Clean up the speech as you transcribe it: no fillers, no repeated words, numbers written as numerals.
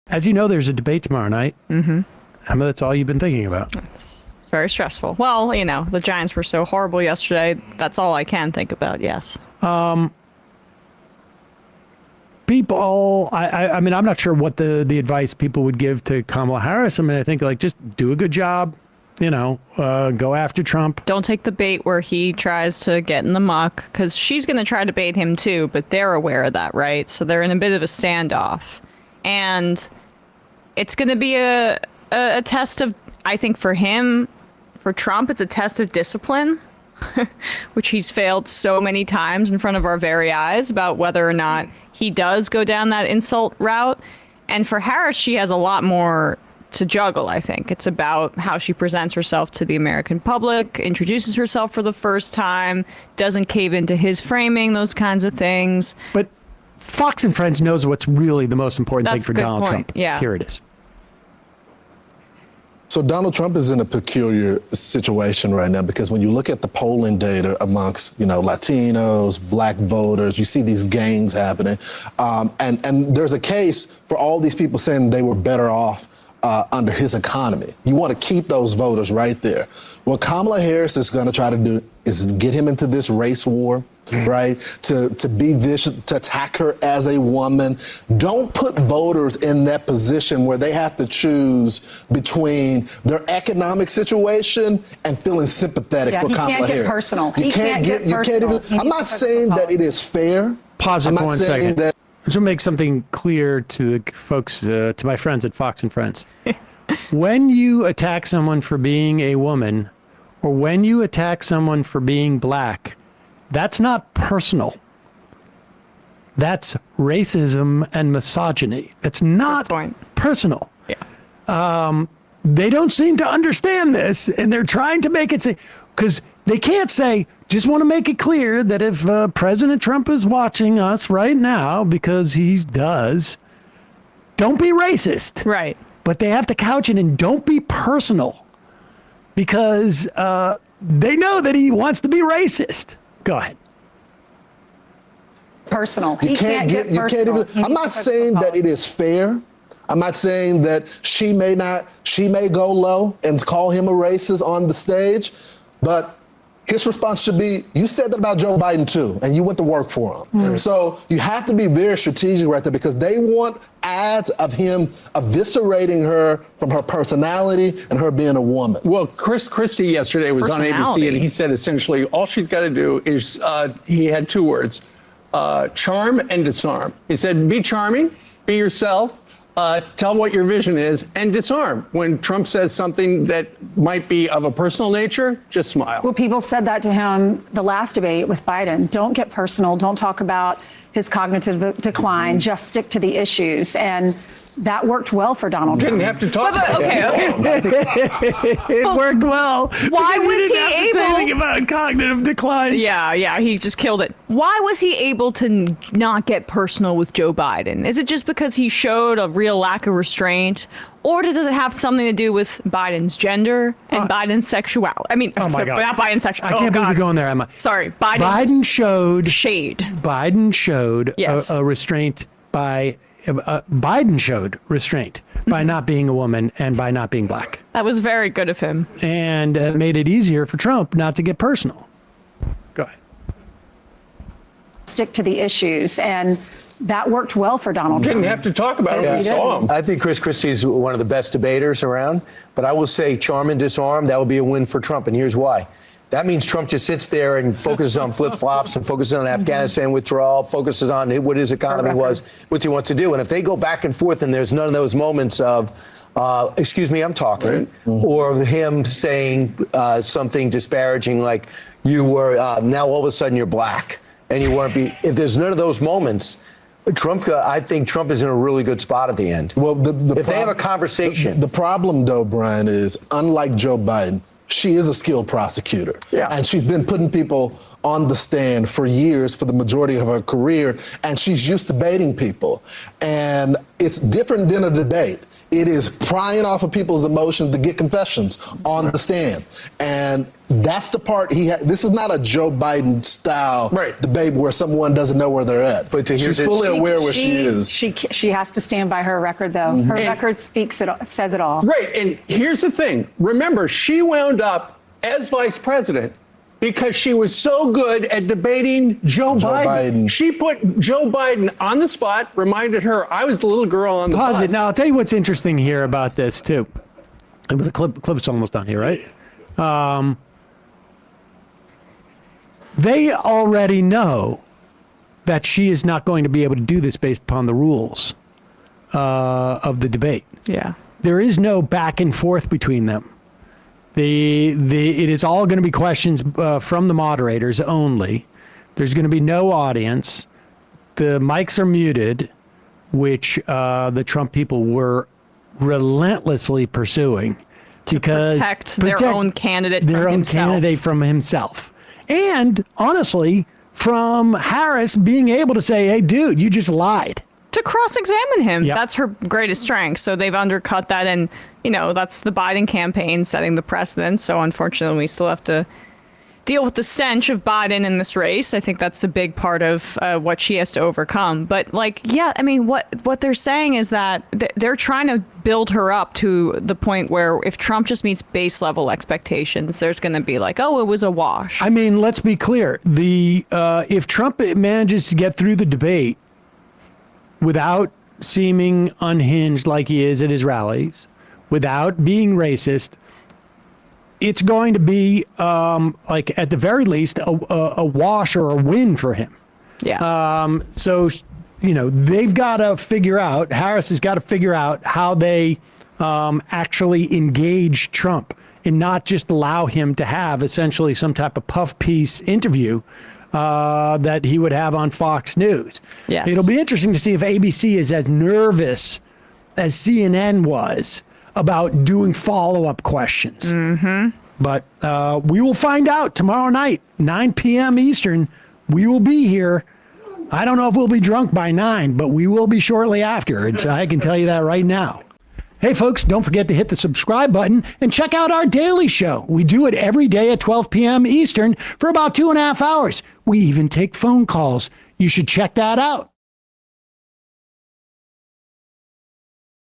As you know, there's a debate tomorrow night. Mm-hmm. Emma, that's all you've been thinking about. It's very stressful. Well, you know, the Giants were so horrible yesterday. That's all I can think about, yes. People, I mean, I'm not sure what the advice people would give to Kamala Harris. I mean, I think, like, just do a good job, you know, go after Trump. Don't take the bait where he tries to get in the muck, because she's going to try to bait him too, but they're aware of that, right? So they're in a bit of a standoff. And it's going to be a test of, I think for him, for Trump, it's a test of discipline, which he's failed so many times in front of our very eyes about whether or not he does go down that insult route. And for Harris, she has a lot more to juggle, I think. It's about how she presents herself to the American public, introduces herself for the first time, doesn't cave into his framing, those kinds of things. But Fox and Friends knows what's really the most important thing That's for a good Donald point. Trump. Yeah. Here it is. So Donald Trump is in a peculiar situation right now, because when you look at the polling data amongst, you know, Latinos, black voters, you see these gains happening. And there's a case for all these people saying they were better off under his economy. You want to keep those voters right there. What Kamala Harris is going to try to do is get him into this race war, right? To be vicious, to attack her as a woman. Don't put voters in that position where they have to choose between their economic situation and feeling sympathetic for Kamala Harris. You can't get personal. You can't get personal. I'm not saying that it is fair. Pause it for 1 second. I just want to make something clear to the folks, to my friends at Fox and Friends. When you attack someone for being a woman, or when you attack someone for being black, that's not personal. That's racism and misogyny. It's not personal. Yeah. They don't seem to understand this, and they're trying to make it say, because they can't say, just want to make it clear that if President Trump is watching us right now, because he does, don't be racist. Right. But they have to couch it in don't be personal, because they know that he wants to be racist. Go ahead. Personal. You can't get personal. I'm not saying that it is fair. I'm not saying that she may go low and call him a racist on the stage, but his response should be, you said that about Joe Biden too, and you went to work for him. So you have to be very strategic right there, because they want ads of him eviscerating her from her personality and her being a woman. Well, Chris Christie yesterday was on ABC, and he said essentially all she's got to do is, he had 2 words, charm and disarm. He said, be charming, be yourself, tell what your vision is, and disarm. When Trump says something that might be of a personal nature, just smile. Well, people said that to him the last debate with Biden. Don't get personal. Don't talk about his cognitive decline. Just stick to the issues. And that worked well for Donald Trump. Didn't have to talk about it. It worked well. Why was he able to say anything about cognitive decline? Yeah, he just killed it. Why was he able to not get personal with Joe Biden? Is it just because he showed a real lack of restraint? Or does it have something to do with Biden's gender and Biden's sexuality? I mean, oh my God. not Biden's sexuality. I can't believe you're going there, Emma. Sorry, Biden showed shade. Biden showed Yes. a restraint by Biden showed restraint by not being a woman and by not being black. That was very good of him. And made it easier for Trump not to get personal. Go ahead. Stick to the issues. And that worked well for Donald Trump. Didn't have to talk about it. We saw him. I think Chris Christie is one of the best debaters around, but I will say charm and disarm, that would be a win for Trump, and here's why. That means Trump just sits there and focuses on flip-flops and focuses on Afghanistan withdrawal, focuses on what his economy was, what he wants to do. And if they go back and forth and there's none of those moments of, excuse me, I'm talking, or him saying something disparaging like you were, now all of a sudden you're black and you weren't, if there's none of those moments, Trump, I think Trump is in a really good spot at the end. Well, if they have a conversation. The problem, though, Brian, is unlike Joe Biden, she is a skilled prosecutor. Yeah. And she's been putting people on the stand for years, for the majority of her career, and she's used to baiting people. And it's different than a debate. It is prying off of people's emotions to get confessions on the stand. And that's the part this is not a Joe Biden style debate where someone doesn't know where they're at. But she's fully aware where she is. She has to stand by her record, though. Her record says it all. Right. And here's the thing. Remember, she wound up as vice president because she was so good at debating Joe Biden. She put Joe Biden on the spot, reminded her, I was the little girl on the bus. Now, I'll tell you what's interesting here about this, too. And the clip's almost done here, right? They already know that she is not going to be able to do this based upon the rules of the debate. Yeah. There is no back and forth between them. It is all going to be questions from the moderators only. There's going to be no audience. The mics are muted, which the Trump people were relentlessly pursuing to protect their own candidate from himself. And honestly, from Harris being able to say, hey, dude, you just lied. To cross-examine him. Yep. That's her greatest strength. So they've undercut that. And, that's the Biden campaign setting the precedent. So unfortunately, we still have to deal with the stench of Biden in this race. I think that's a big part of what she has to overcome. But what they're saying is that they're trying to build her up to the point where if Trump just meets base level expectations, there's going to be like, oh, it was a wash. I mean, let's be clear. If Trump manages to get through the debate without seeming unhinged like he is at his rallies, without being racist, it's going to be at the very least a wash or a win for him. Yeah. So they've got to figure out. Harris has got to figure out how they actually engage Trump and not just allow him to have essentially some type of puff piece interview that he would have on Fox News. Yes. It'll be interesting to see if ABC is as nervous as CNN was about doing follow-up questions. Mm-hmm. But we will find out tomorrow night, 9 p.m. Eastern. We will be here. I don't know if we'll be drunk by 9, but we will be shortly after. I can tell you that right now. Hey, folks, don't forget to hit the subscribe button and check out our daily show. We do it every day at 12 p.m. Eastern for about 2.5 hours. We even take phone calls. You should check that out.